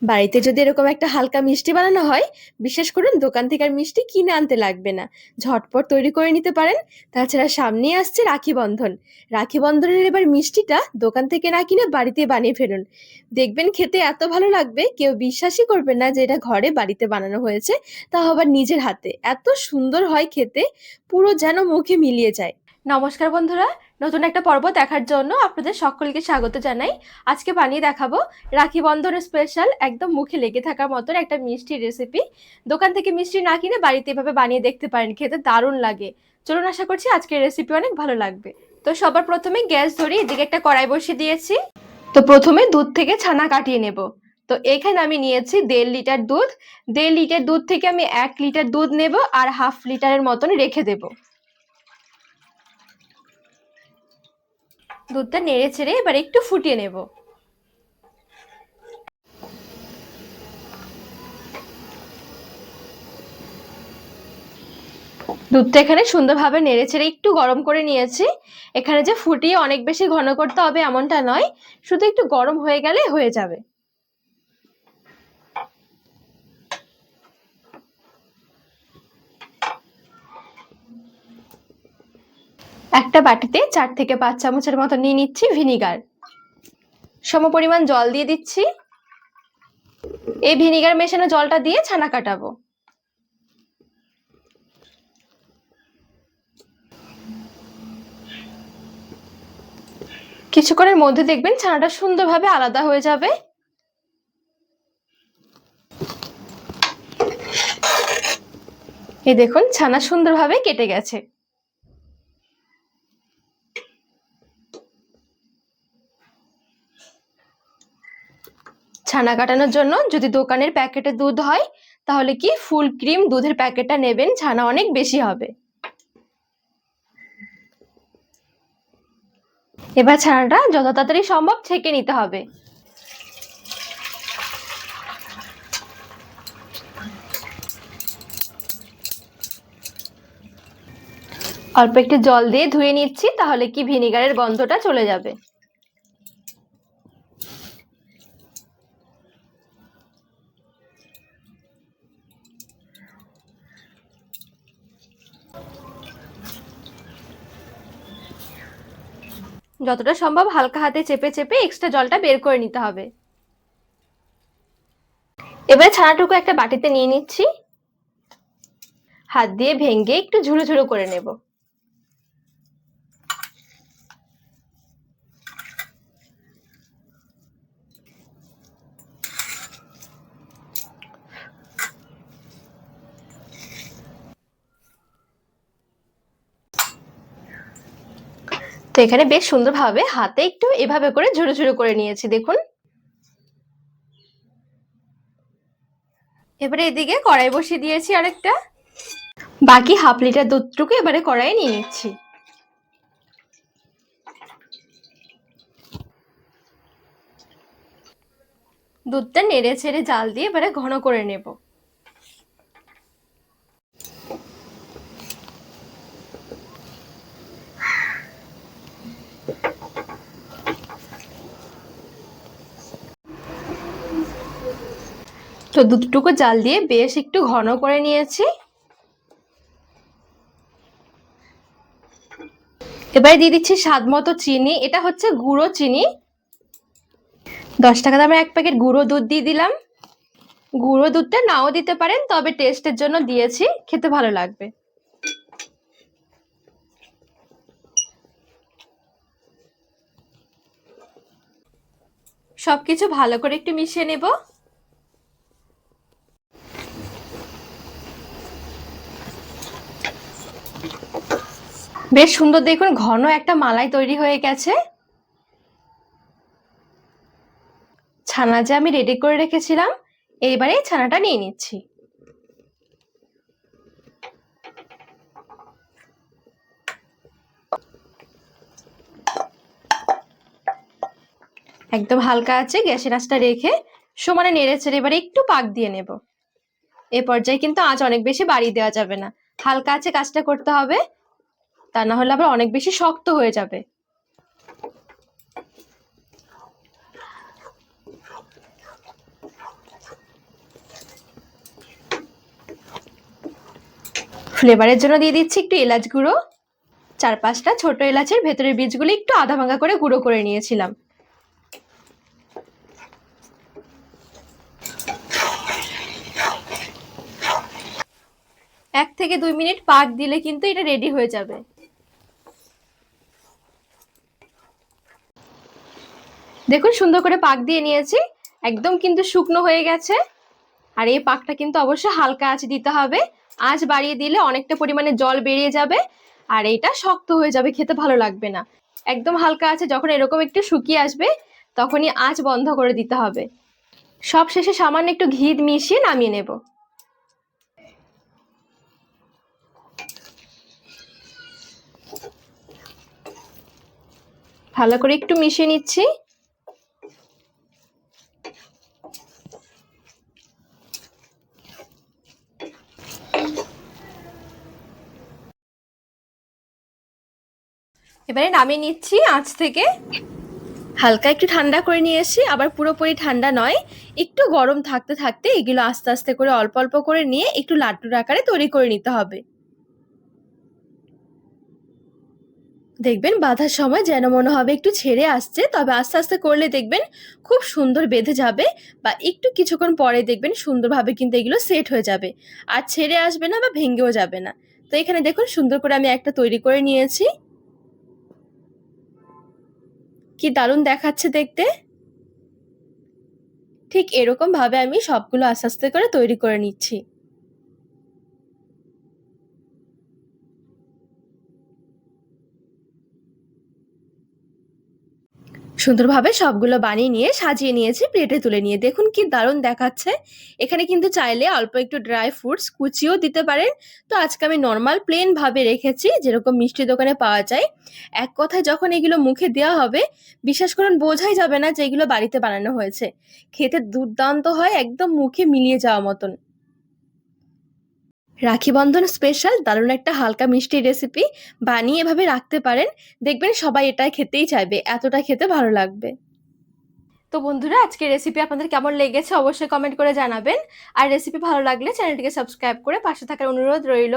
বাড়িতে যদি এরকম একটা হালকা মিষ্টি বানানো হয়, বিশেষ করুন দোকান থেকে আর মিষ্টি কিনে আনতে লাগবে না। ঝটপট তৈরি করে নিতে পারেন। তাছাড়া সামনেই আসছে রাখি বন্ধন। রাখি বন্ধনের এবার মিষ্টিটা দোকান থেকে না কিনে বাড়িতে বানিয়ে ফেলুন। দেখবেন খেতে এত ভালো লাগবে, কেউ বিশ্বাসই করবে না যে এটা ঘরে বাড়িতে বানানো হয়েছে, তাও আবার নিজের হাতে। এত সুন্দর হয় খেতে, পুরো যেন মুখে মিলিয়ে যায়। নমস্কার বন্ধুরা, নতুন একটা পর্ব দেখার জন্য আপনাদের সকলকে স্বাগত জানাই। আজকে বানিয়ে দেখাবো রাখি বন্ধনের স্পেশাল, একদম মুখে লেগে থাকার মতন একটা মিষ্টি রেসিপি। দোকান থেকে মিষ্টি না কিনে বাড়িতে এভাবে বানিয়ে দেখতে পারেন, খেতে দারুণ লাগে। চলুন, আশা করছি আজকের রেসিপি অনেক ভালো লাগবে। তো সবার প্রথমে গ্যাস ধরে এদিকে একটা কড়াই বসিয়ে দিয়েছি। তো প্রথমে দুধ থেকে ছানা কাটিয়ে নেব। তো এখানে আমি নিয়েছি 1.5 লিটার দুধ। 1.5 লিটার দুধ থেকে আমি 1 লিটার দুধ নেব আর হাফ লিটারের মতন রেখে দেবো। দুধটা নেড়ে ছেড়ে এবার একটু ফুটিয়ে নেব। দুধটা এখানে সুন্দরভাবে নেড়ে ছেড়ে একটু গরম করে নিয়েছি। এখানে যে ফুটিয়ে অনেক বেশি ঘন করতে হবে এমনটা নয়, শুধু একটু গরম হয়ে গেলে হয়ে যাবে। একটা বাটিতে 4 থেকে 5 চামচের মতো নিয়ে নিচ্ছি ভিনিগার। সমপরিমাণ জল দিয়ে দিচ্ছি। এই ভিনিগার মেশানো জলটা দিয়ে ছানা কাটাবো। কিছুক্ষণের মধ্যে দেখবেন ছানাটা সুন্দরভাবে আলাদা হয়ে যাবে। এই দেখুন, ছানা সুন্দরভাবে কেটে গেছে। ছানা কাটানোর জন্য যদি দোকানের প্যাকেটে দুধ হয়, তাহলে কি ফুল ক্রিম দুধের প্যাকেটটা নেবেন, ছানা অনেক বেশি হবে। এবার ছানাটা যত তাড়াতাড়ি সম্ভব ছেঁকে নিতে হবে। অল্প একটু জল দিয়ে ধুয়ে নিচ্ছি, তাহলে কি ভিনিগারের গন্ধটা চলে যাবে। যতটা সম্ভব হালকা হাতে চেপে চেপে এক্সট্রা জলটা বের করে নিতে হবে। এবার ছানাটুকু একটা বাটিতে নিয়ে নিচ্ছি। হাত দিয়ে ভেঙে একটু ঝুরো ঝুরো করে নেব। তো এখানে বেশ সুন্দরভাবে হাতে একটু এভাবে করে ঝুরো ঝুরো করে নিয়েছি, দেখুন। এবারে এদিকে কড়াই বসিয়ে দিয়েছি আরেকটা। বাকি হাফ লিটার দুধটুকু এবারে কড়াইয়ে নিয়ে নিচ্ছি। দুধটা নেড়ে ছেড়ে জাল দিয়ে এবারে ঘন করে নেব। তো দুধটুকু জাল দিয়ে বেশ একটু ঘন করে নিয়েছি। এবারে দিয়ে দিচ্ছি স্বাদ মতো চিনি। এটা হচ্ছে গুঁড়ো চিনি। 10 টাকা দামের 1 প্যাকেট গুঁড়ো দুধ দিয়ে দিলাম। গুঁড়ো দুধটা নাও দিতে পারেন, তবে টেস্টের জন্য দিয়েছি, খেতে ভালো লাগবে। সবকিছু ভালো করে একটু মিশিয়ে নেব। বেশ সুন্দর, দেখুন ঘন একটা মালাই তৈরি হয়ে গেছে। ছানা যে আমি রেডি করে রেখেছিলাম, এইবারে ছানাটা নিয়ে নিচ্ছি। একদম হালকা আছে গ্যাসের আঁচটা রেখে সমানে নেড়ে চেড়ে এবারে একটু পাক দিয়ে নেব। এ পর্যায়ে কিন্তু আঁচ অনেক বেশি বাড়িয়ে দেওয়া যাবে না, হালকা আছে কাজটা করতে হবে, তা না হলে আবার অনেক বেশি শক্ত হয়ে যাবে। ফ্লেভারের জন্য দিয়ে দিচ্ছি একটু এলাচ গুঁড়ো। 4-5টা ছোট এলাচের ভেতরের বীজগুলো একটু আধা ভাঙা করে গুঁড়ো করে নিয়েছিলাম। এক থেকে 2 মিনিট পাক দিলে কিন্তু এটা রেডি হয়ে যাবে। দেখুন সুন্দর করে পাক দিয়ে নিয়েছি, একদম কিন্তু শুকনো হয়ে গেছে। আর এই পাকটা কিন্তু অবশ্যই হালকা আঁচে দিতে হবে, আঁচ বাড়িয়ে দিলে অনেকটা পরিমাণে জল বেরিয়ে যাবে আর এটা শক্ত হয়ে যাবে, খেতে ভালো লাগবে না। একদম হালকা আঁচে যখন এরকম একটু শুকিয়ে আসবে তখনই আঁচ বন্ধ করে দিতে হবে। সব শেষে সামান্য একটু ঘি মিশিয়ে নামিয়ে নেব। ভালো করে একটু মিশিয়ে নিচ্ছি। এবারে নামিয়ে নিচ্ছি আঁচ থেকে। হালকা একটু ঠান্ডা করে নিয়ে এসেছি, আবার পুরোপুরি ঠান্ডা নয়, একটু গরম থাকতে থাকতে এগুলো আস্তে আস্তে করে অল্প অল্প করে নিয়ে একটু লাড্ডুর আকারে তৈরি করে নিতে হবে। দেখবেন বাঁধার সময় যেন মনে হবে একটু ছেড়ে আসছে, তবে আস্তে আস্তে করলে দেখবেন খুব সুন্দর বেঁধে যাবে, বা একটু কিছুক্ষণ পরে দেখবেন সুন্দরভাবে কিন্তু এগুলো সেট হয়ে যাবে, আর ছেড়ে আসবে না বা ভেঙেও যাবে না। তো এখানে দেখুন সুন্দর করে আমি একটা তৈরি করে নিয়েছি, কি দারুণ দেখাচ্ছে দেখতে। ঠিক এরকম ভাবে আমি সবগুলো আস্তে আস্তে করে তৈরি করে নিচ্ছি। সুন্দরভাবে সবগুলো বানিয়ে নিয়ে সাজিয়ে নিয়েছি প্লেটে তুলে নিয়ে, দেখুন কি দারুণ দেখাচ্ছে। এখানে কিন্তু চাইলে অল্প একটু ড্রাই ফ্রুটস কুচিও দিতে পারেন। তো আজকে আমি নর্মাল প্লেন ভাবে রেখেছি, যেরকম মিষ্টি দোকানে পাওয়া যায়। এক কথায় যখন এগুলো মুখে দেওয়া হবে বিশ্বাস করুন বোঝাই যাবে না যে এগুলো বাড়িতে বানানো হয়েছে। খেতে দুর্দান্ত হয়, একদম মুখে মিলিয়ে যাওয়া মতন। রাখি বন্ধন স্পেশাল দারুণ একটা হালকা মিষ্টি রেসিপি, বানিয়ে এভাবে রাখতে পারেন, দেখবেন সবাই এটা খেতেই চাইবে, এতটা খেতে ভালো লাগবে। তো বন্ধুরা আজকের রেসিপি আপনাদের কেমন লেগেছে অবশ্যই কমেন্ট করে জানাবেন, আর রেসিপি ভালো লাগলে চ্যানেলটিকে সাবস্ক্রাইব করে পাশে থাকার অনুরোধ রইল।